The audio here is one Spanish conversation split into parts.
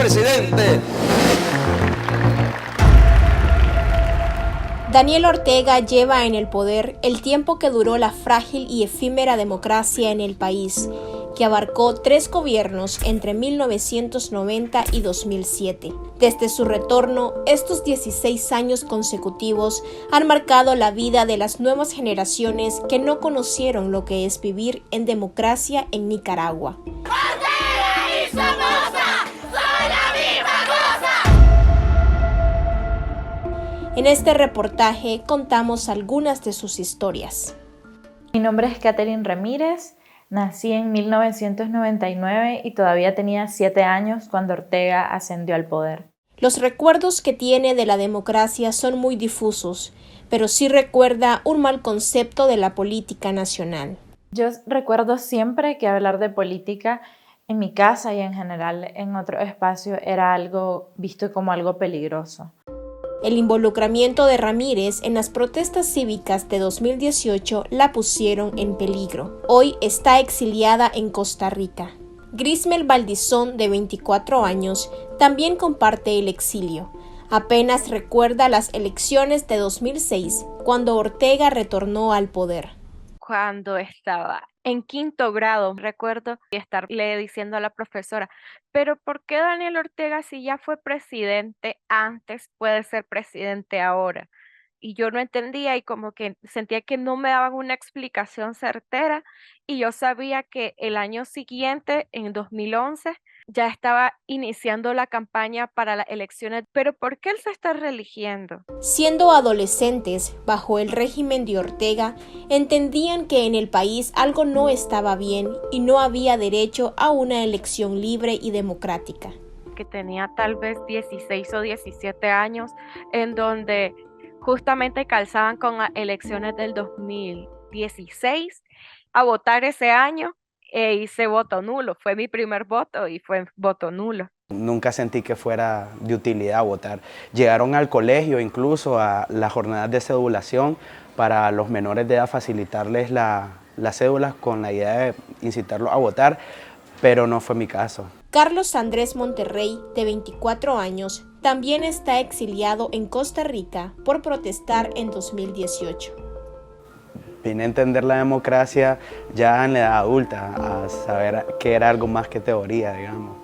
presidente. Daniel Ortega lleva en el poder el tiempo que duró la frágil y efímera democracia en el país, que abarcó 3 gobiernos entre 1990 y 2007. Desde su retorno, estos 16 años consecutivos han marcado la vida de las nuevas generaciones que no conocieron lo que es vivir en democracia en Nicaragua. ¡Ortega y Somoza son la misma cosa! En este reportaje contamos algunas de sus historias. Mi nombre es Catherine Ramírez. Nací en 1999 y todavía tenía 7 años cuando Ortega ascendió al poder. Los recuerdos que tiene de la democracia son muy difusos, pero sí recuerda un mal concepto de la política nacional. Yo recuerdo siempre que hablar de política en mi casa y en general en otro espacio era algo visto como algo peligroso. El involucramiento de Ramírez en las protestas cívicas de 2018 la pusieron en peligro. Hoy está exiliada en Costa Rica. Grismel Valdizón, de 24 años, también comparte el exilio. Apenas recuerda las elecciones de 2006, cuando Ortega retornó al poder. Cuando estaba en 5º grado, recuerdo estarle diciendo a la profesora, pero ¿por qué Daniel Ortega, si ya fue presidente antes, puede ser presidente ahora? Y yo no entendía y como que sentía que no me daban una explicación certera, y yo sabía que el año siguiente, en 2011, ya estaba iniciando la campaña para las elecciones. Pero ¿por qué él se está reeligiendo? Siendo adolescentes, bajo el régimen de Ortega, entendían que en el país algo no estaba bien y no había derecho a una elección libre y democrática. Que tenía tal vez 16 o 17 años, en donde justamente calzaban con las elecciones del 2016, a votar ese año hice voto nulo. Fue mi primer voto y fue voto nulo. Nunca sentí que fuera de utilidad votar. Llegaron al colegio, incluso a las jornadas de cedulación para los menores de edad, facilitarles las cédulas con la idea de incitarlos a votar, pero no fue mi caso. Carlos Andrés Monterrey, de 24 años, también está exiliado en Costa Rica por protestar en 2018. Vine a entender la democracia ya en la edad adulta, a saber que era algo más que teoría, digamos.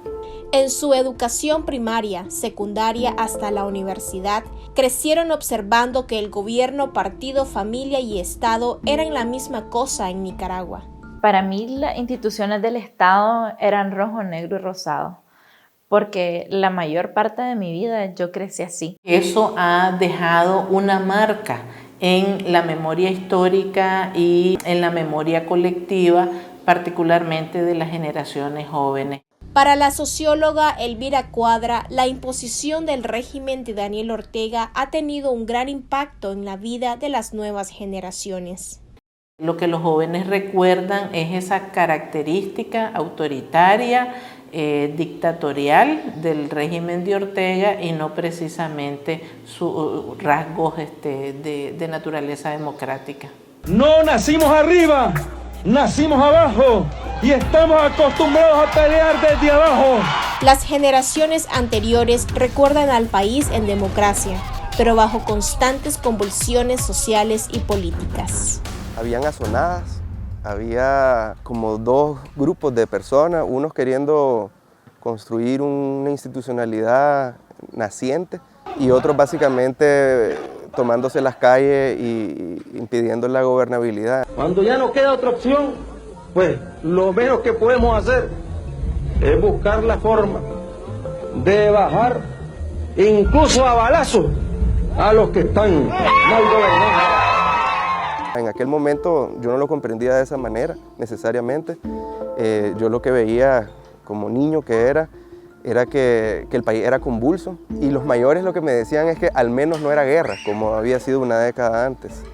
En su educación primaria, secundaria hasta la universidad, crecieron observando que el gobierno, partido, familia y Estado eran la misma cosa en Nicaragua. Para mí las instituciones del Estado eran rojo, negro y rosado, porque la mayor parte de mi vida yo crecí así. Eso ha dejado una marca en la memoria histórica y en la memoria colectiva, particularmente de las generaciones jóvenes. Para la socióloga Elvira Cuadra, la imposición del régimen de Daniel Ortega ha tenido un gran impacto en la vida de las nuevas generaciones. Lo que los jóvenes recuerdan es esa característica autoritaria, dictatorial del régimen de Ortega y no precisamente sus rasgos de naturaleza democrática. No nacimos arriba, nacimos abajo y estamos acostumbrados a pelear desde abajo. Las generaciones anteriores recuerdan al país en democracia, pero bajo constantes convulsiones sociales y políticas. Habían azonadas, había como 2 grupos de personas, unos queriendo construir una institucionalidad naciente y otros básicamente tomándose las calles y impidiendo la gobernabilidad. Cuando ya no queda otra opción, pues lo menos que podemos hacer es buscar la forma de bajar incluso a balazos a los que están mal gobernados. En aquel momento yo no lo comprendía de esa manera necesariamente. Yo lo que veía como niño que era que el país era convulso y los mayores lo que me decían es que al menos no era guerra como había sido una década antes.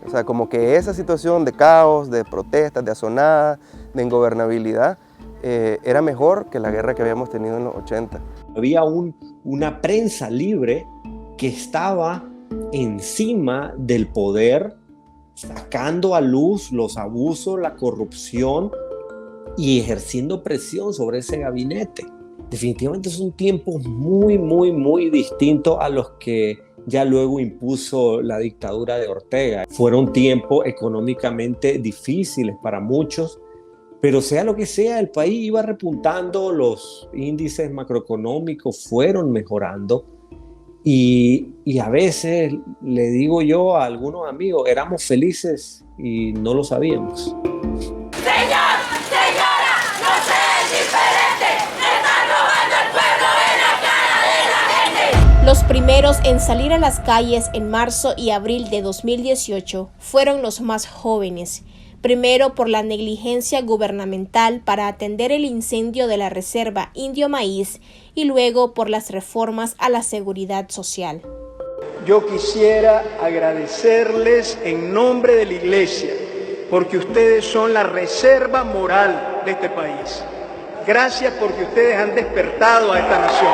O sea, como que esa situación de caos, de protestas, de azonada, de ingobernabilidad era mejor que la guerra que habíamos tenido en los 80. Había una prensa libre que estaba encima del poder, sacando a luz los abusos, la corrupción y ejerciendo presión sobre ese gabinete. definitivamente son tiempos muy distintos a los que ya luego impuso la dictadura de Ortega. Fueron tiempos económicamente difíciles para muchos, pero sea lo que sea, el país iba repuntando, los índices macroeconómicos fueron mejorando y a veces le digo yo a algunos amigos, éramos felices y no lo sabíamos. Señor, señora, no sean indiferentes, están robando el pueblo en la cara de la gente. Los primeros en salir a las calles en marzo y abril de 2018 fueron los más jóvenes. Primero por la negligencia gubernamental para atender el incendio de la reserva Indio Maíz y luego por las reformas a la seguridad social. Yo quisiera agradecerles en nombre de la Iglesia, porque ustedes son la reserva moral de este país. Gracias porque ustedes han despertado a esta nación.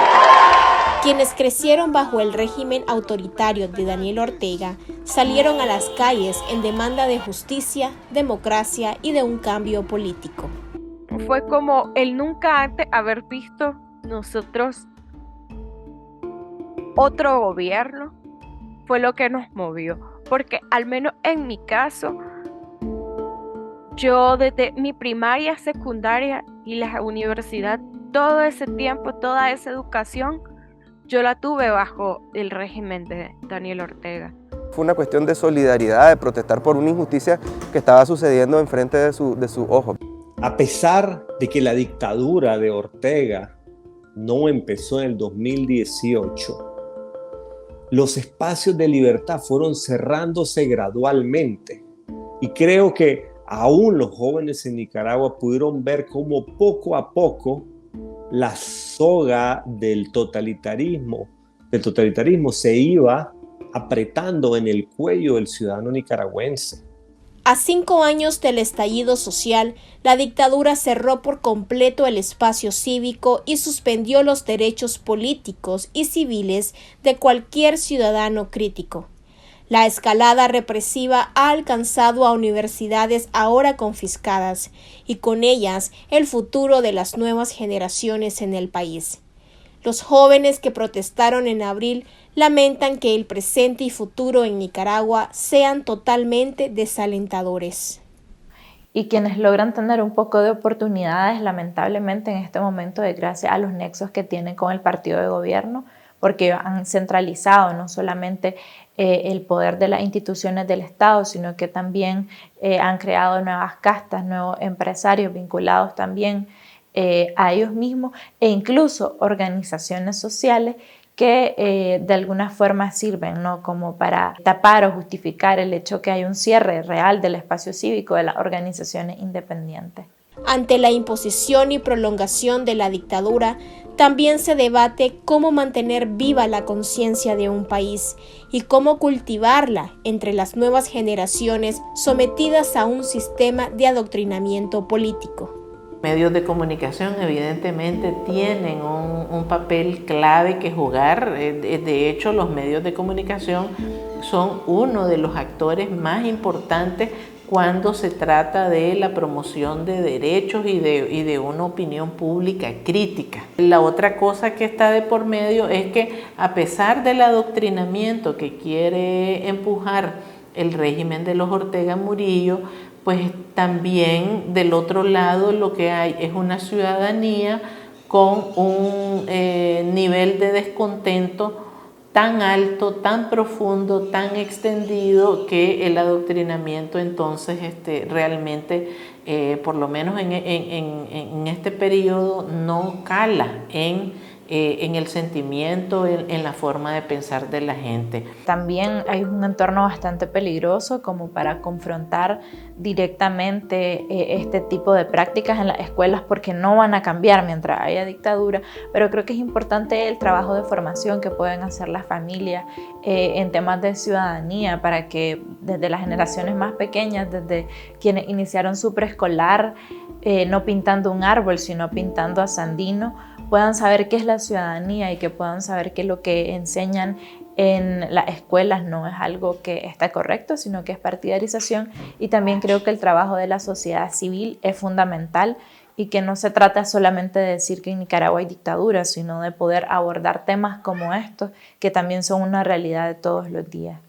Quienes crecieron bajo el régimen autoritario de Daniel Ortega salieron a las calles en demanda de justicia, democracia y de un cambio político. Fue como el nunca antes haber visto nosotros otro gobierno, fue lo que nos movió, porque al menos en mi caso, yo desde mi primaria, secundaria y la universidad, todo ese tiempo, toda esa educación, yo la tuve bajo el régimen de Daniel Ortega. Fue una cuestión de solidaridad, de protestar por una injusticia que estaba sucediendo enfrente de sus ojos. A pesar de que la dictadura de Ortega no empezó en el 2018, los espacios de libertad fueron cerrándose gradualmente. Y creo que aún los jóvenes en Nicaragua pudieron ver cómo poco a poco la soga del totalitarismo se iba apretando en el cuello del ciudadano nicaragüense. A 5 años del estallido social, la dictadura cerró por completo el espacio cívico y suspendió los derechos políticos y civiles de cualquier ciudadano crítico. La escalada represiva ha alcanzado a universidades ahora confiscadas y con ellas el futuro de las nuevas generaciones en el país. Los jóvenes que protestaron en abril lamentan que el presente y futuro en Nicaragua sean totalmente desalentadores. Y quienes logran tener un poco de oportunidades, lamentablemente en este momento, es gracias a los nexos que tienen con el partido de gobierno, porque han centralizado no solamente el poder de las instituciones del Estado, sino que también han creado nuevas castas, nuevos empresarios vinculados también a ellos mismos e incluso organizaciones sociales que de alguna forma sirven, ¿no?, como para tapar o justificar el hecho que hay un cierre real del espacio cívico de las organizaciones independientes. Ante la imposición y prolongación de la dictadura, también se debate cómo mantener viva la conciencia de un país y cómo cultivarla entre las nuevas generaciones sometidas a un sistema de adoctrinamiento político. Medios de comunicación evidentemente tienen un papel clave que jugar. De hecho, los medios de comunicación son uno de los actores más importantes cuando se trata de la promoción de derechos y de una opinión pública crítica. La otra cosa que está de por medio es que a pesar del adoctrinamiento que quiere empujar el régimen de los Ortega Murillo, pues también del otro lado lo que hay es una ciudadanía con un nivel de descontento tan alto, tan profundo, tan extendido, que el adoctrinamiento entonces realmente, por lo menos en este periodo, no cala en el sentimiento, en la forma de pensar de la gente. También hay un entorno bastante peligroso como para confrontar directamente este tipo de prácticas en las escuelas, porque no van a cambiar mientras haya dictadura, pero creo que es importante el trabajo de formación que pueden hacer las familias en temas de ciudadanía, para que desde las generaciones más pequeñas, desde quienes iniciaron su preescolar, no pintando un árbol, sino pintando a Sandino, puedan saber qué es la ciudadanía y que puedan saber que lo que enseñan en las escuelas no es algo que está correcto, sino que es partidarización. Y también creo que el trabajo de la sociedad civil es fundamental, y que no se trata solamente de decir que en Nicaragua hay dictadura, sino de poder abordar temas como estos que también son una realidad de todos los días.